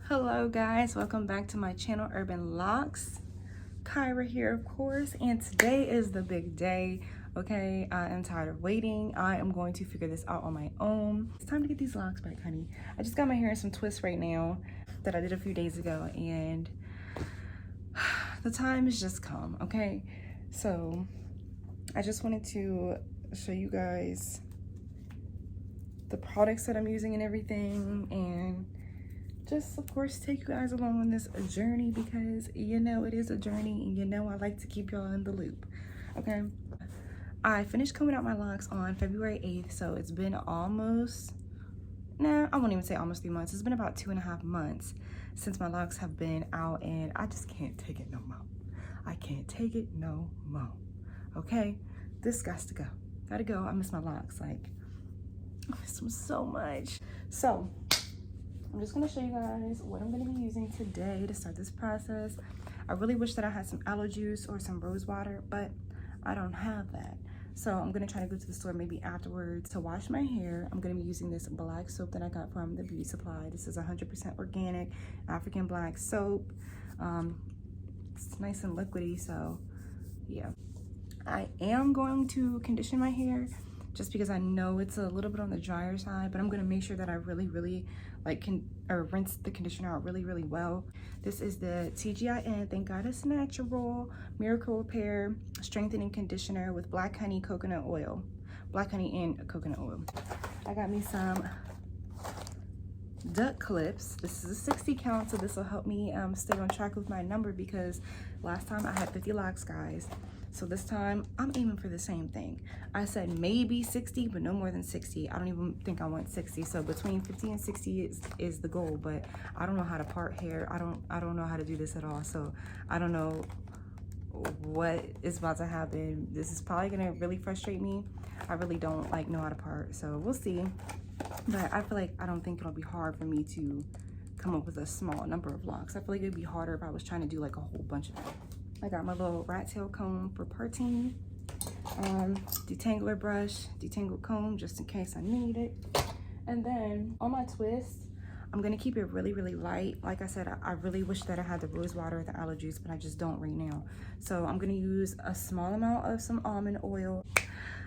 Hello guys, welcome back to my channel Urban Locks. Kyra here, of course, and today is the big day. Okay, I am tired of waiting. I am going to figure this out on my own. It's time to get these locks back, honey. I just got my hair in some twists right now that I did a few days ago, and the time has just come. Okay, so I just wanted to show you guys the products that I'm using and everything, and just of course take you guys along on this journey, because you know it is a journey and you know I like to keep y'all in the loop. Okay, I finished combing out my locks on February 8th, so it's been almost, nah, I won't even say almost 3 months. It's been about 2.5 months since my locks have been out, and I just can't take it no more. I can't take it no more. Okay, this gotta go. Gotta go. I miss my locks. Like, I miss them so much. So I'm just gonna show you guys what I'm gonna be using today to start this process. I really wish that I had some aloe juice or some rose water, but I don't have that. So I'm gonna try to go to the store maybe afterwards to wash my hair. I'm gonna be using this black soap that I got from the beauty supply. This is 100% organic African black soap. It's nice and liquidy, so yeah. I am going to condition my hair just because I know it's a little bit on the drier side, but I'm gonna make sure that I really like rinse the conditioner out really well. This is the TGIN Thank God It's Natural Miracle Repair Strengthening Conditioner with black honey coconut oil. Black honey and coconut oil. I got me some duck clips. This is a 60 count, so this will help me stay on track with my number, because last time I had 50 locks, guys. So this time I'm aiming for the same thing. I said maybe 60, but no more than 60. I don't even think I want 60. So between 50 and 60 is the goal, but I don't know how to part hair. I don't know how to do this at all. So I don't know what is about to happen. This is probably gonna really frustrate me. I really don't know how to part, so we'll see. But I feel like I don't think it'll be hard for me to come up with a small number of locks. I feel like it'd be harder if I was trying to do like a whole bunch of them. I got my little rat tail comb for parting, detangler brush, detangle comb just in case I need it. And then on my twist, I'm gonna keep it really light. Like I said, I really wish that I had the rose water or the aloe juice, but I just don't right now. So I'm gonna use a small amount of some almond oil.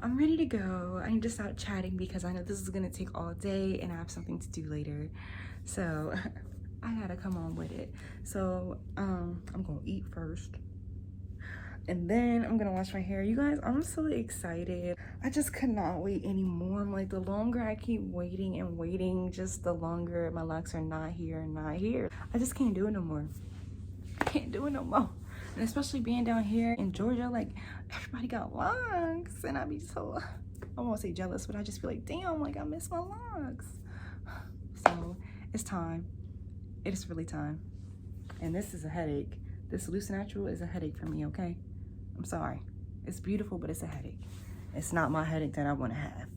I'm ready to go. I need to stop chatting because I know this is gonna take all day and I have something to do later. So I gotta come on with it. So I'm gonna eat first, and then I'm gonna wash my hair. You guys, I'm so excited. I just could not wait anymore. I'm like, the longer I keep waiting and waiting, just the longer my locks are not here. I just can't do it no more. I can't do it no more. And especially being down here in Georgia, like, everybody got locks, and I'd be so, I won't say jealous, but I just feel like, damn, like, I miss my locks. So it's time. It is really time. And this is a headache. This Loose Natural is a headache for me, okay? I'm sorry. It's beautiful, but it's a headache. It's not my headache that I want to have.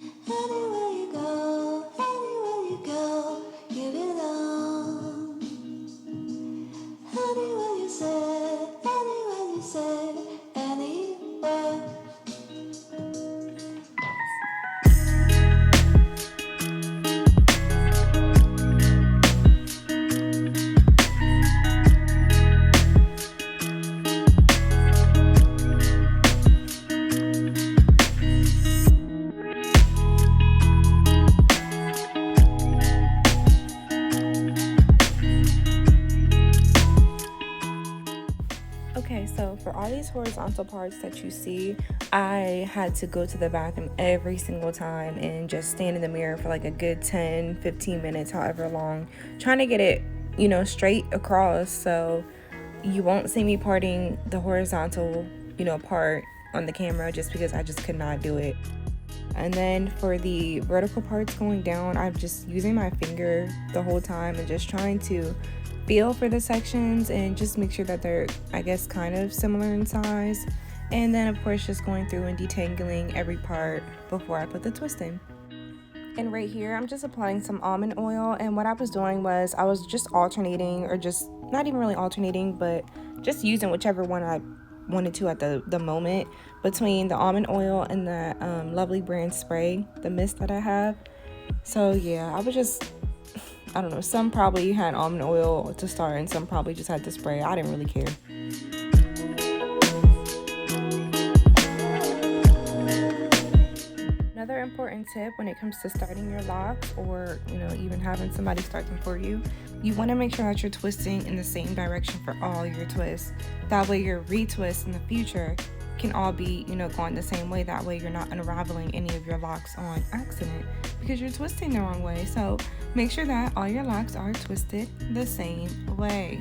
Anywhere you go, give it on. Anywhere you say, anywhere. Okay, so for all these horizontal parts that you see, I had to go to the bathroom every single time and just stand in the mirror for like a good 10-15 minutes, however long, trying to get it, you know, straight across. So you won't see me parting the horizontal, you know, part on the camera, just because I just could not do it. And then for the vertical parts going down, I'm just using my finger the whole time and just trying to feel for the sections and just make sure that they're, I guess, kind of similar in size. And then of course just going through and detangling every part before I put the twist in. And right here, I'm just applying some almond oil, and what I was doing was I was just alternating, or just not even really alternating, but just using whichever one I wanted to at the moment, between the almond oil and the Lovely brand spray, the mist that I have. So yeah, I was just I don't know, some probably had almond oil to start and some probably just had the spray. I didn't really care. Another important tip when it comes to starting your locks, or even having somebody start them for you, you want to make sure that you're twisting in the same direction for all your twists. That way your retwists in the future can all be going the same way. That way you're not unraveling any of your locks on accident because you're twisting the wrong way. So make sure that all your locks are twisted the same way.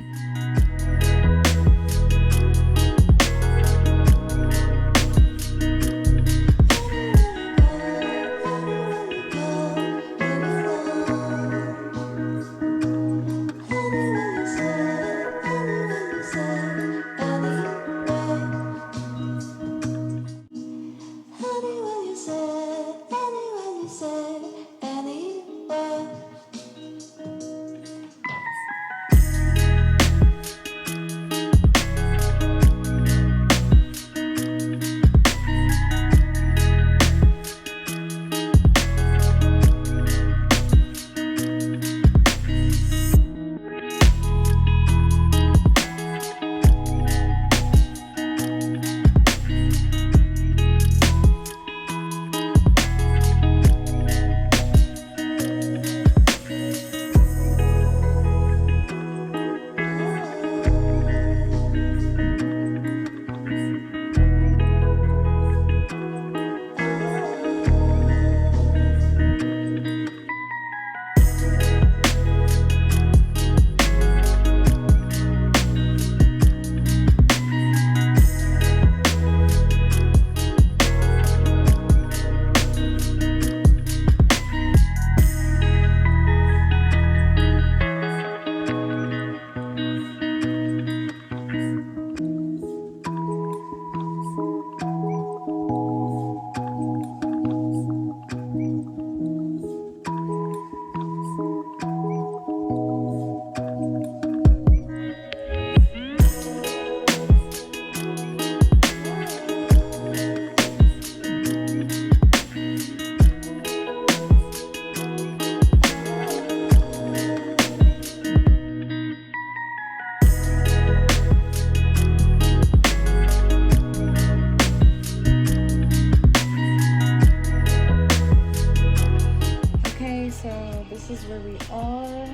This is where we are.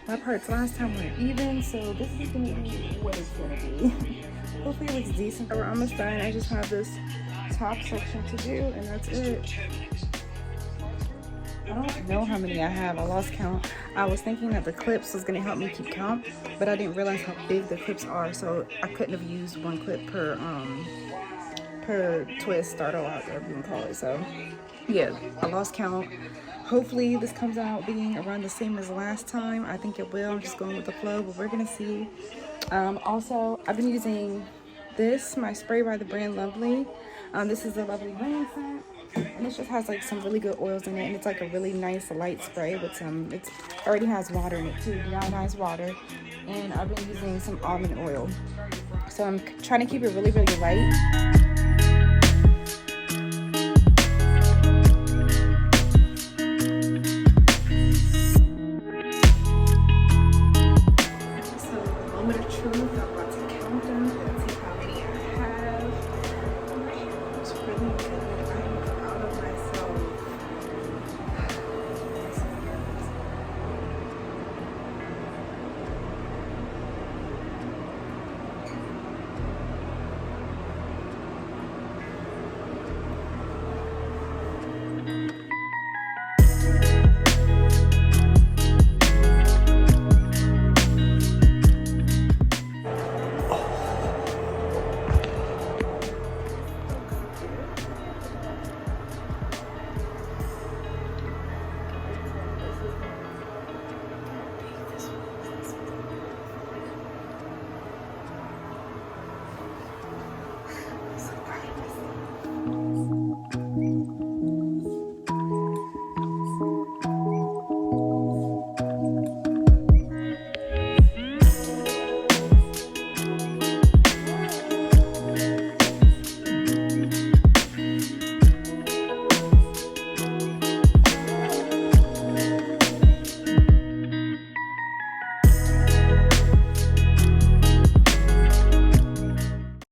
My parts last time were even, so this is gonna be what it's gonna be. Hopefully it looks decent. We're almost done. I just have this top section to do, and that's it. I don't know how many I have. I lost count. I was thinking that the clips was gonna help me keep count, but I didn't realize how big the clips are, so I couldn't have used one clip per twist, start or whatever you can call it. So yeah, I lost count. Hopefully this comes out being around the same as last time. I think it will. I'm just going with the flow, but we're gonna see. Also, I've been using this, my spray by the brand Lovely. This is a Lovely rain scent, and it just has like some really good oils in it, and it's like a really nice light spray with some, it already has water in it too, deionized water, and I've been using some almond oil. So I'm trying to keep it really, really light.